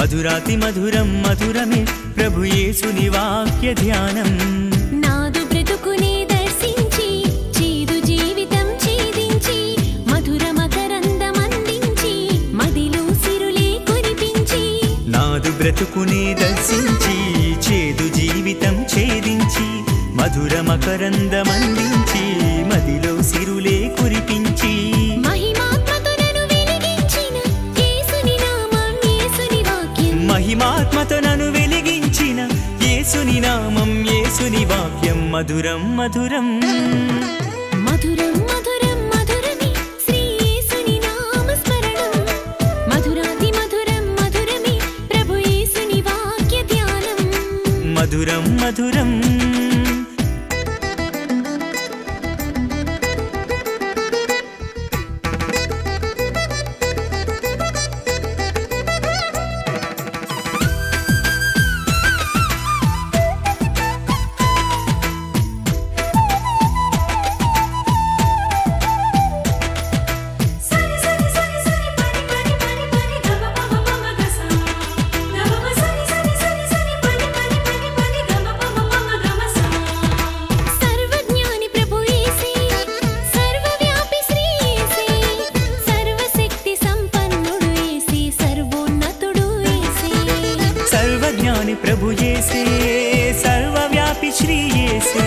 మధురాతి మధురం మధురమే ప్రభు యేసుని వాక్య ధ్యానం నాదు బ్రతుకునే దర్శించి చేదు జీవితం ఛేదించి మధుర మకరందం అందించి మదిలో సిరులే కురిపించి నాదు బ్రతుకునే దర్శించి చేదు జీవితం ఛేదించి మధుర మకరందం అందించి మదిలో సిరులే కురిపించి మహిమాత్మతో నన్ను వెలిగించిన యేసుని నామం యేసుని వాక్యం మధురం మధురం మధురం మధురం మధురమే శ్రీ యేసుని నామ స్మరణం మధురాతి మధురం మధురమే ప్రభు యేసుని వాక్య ధ్యానం మధురం మధురం ప్రభు యేసే సర్వవ్యాపి శ్రీ యేసే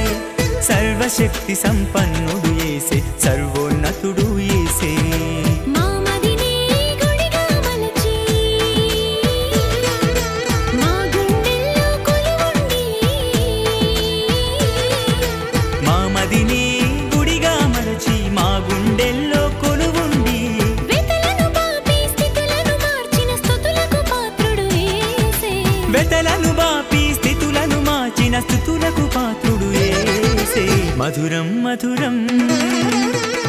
సర్వశక్తి సంపన్నుడు యేసే సర్వోన్నతుడు యేసే మా మదినే గుడిగా మలచి మా గుండెల్లో కొలువుండి మా మదినే గుడిగా మలచి మా గుండెల్లో కొలువుండి వెతలను బాపి స్థితులను మార్చిన స్తుతులకు పాత్రుడు యేసే వెతలను బాపి స్థితులను మార్చిన స్తుతులకు పాత్రుడు యేసే మధురం మధురం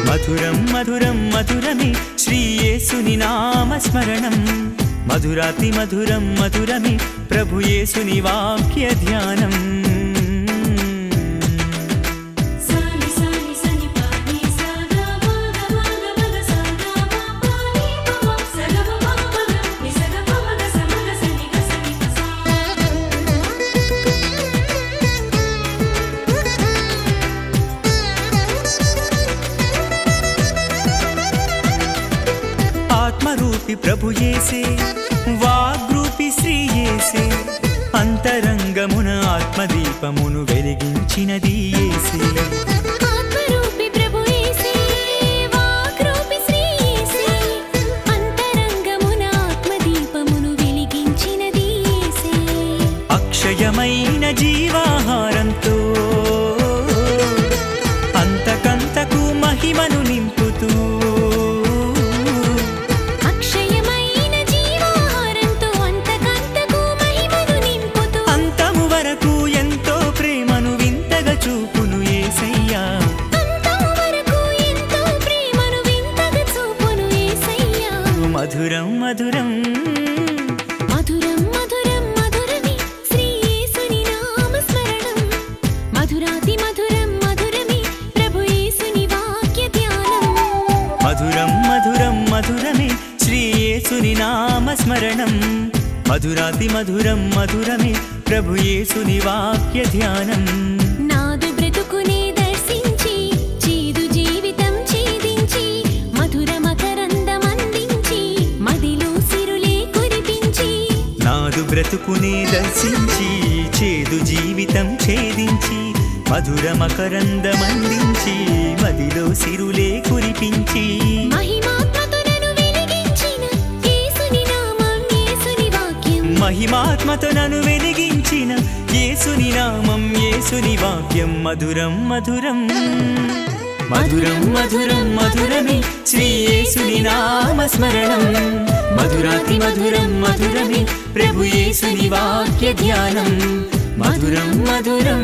మధురం మధురం మధురమే శ్రీ యేసుని నామ స్మరణం మధురాతి మధురం మధురమే ప్రభు యేసుని వాక్య ధ్యానం ఆత్మరూపి ప్రభు యేసే వాగ్రూపి శ్రీ యేసే అంతరంగమున ఆత్మదీపమును వెలిగించినది యేసే ఆత్మరూపి ప్రభు యేసే వాగ్రూపి శ్రీ యేసే అంతరంగమున ఆత్మదీపమును వెలిగించినది యేసే అక్షయమైన జీవాహారంతో అంతకంతకు మహిమను నింపుతూ మధురం మధురం మధురం మధురం మధురమే శ్రీ యేసుని నామ స్మరణం మధురాతి మధురం మధురమే ప్రభు యేసుని వాక్య ధ్యానం మధురం మధురం మధురమే శ్రీ యేసుని నామ స్మరణం మధురాతి మధురం మధురమే ప్రభు యేసుని వాక్య ధ్యానం నాదు బ్రతుకునే దర్శించి చేదు జీవితం ఛేదించి మధుర మకరందం అందించి మదిలో సిరులే కురిపించి నాదు బ్రతుకునే దర్శించి చేదు జీవితం ఛేదించి మధుర మకరందం అందించి మదిలో సిరులే కురిపించి మహిమాత్మతో నన్ను వెలిగించిన యేసుని నామం యేసుని వాక్యం మహిమాత్మతో నన్ను వెలిగించిన యేసుని నామం యేసుని వాక్యం మధురం మధురం మధురం మధురం మధురమే శ్రీ యేసుని నామ స్మరణం మధురాతి మధురం మధురమే ప్రభు యేసుని వాక్య ధ్యానం మధురం మధురం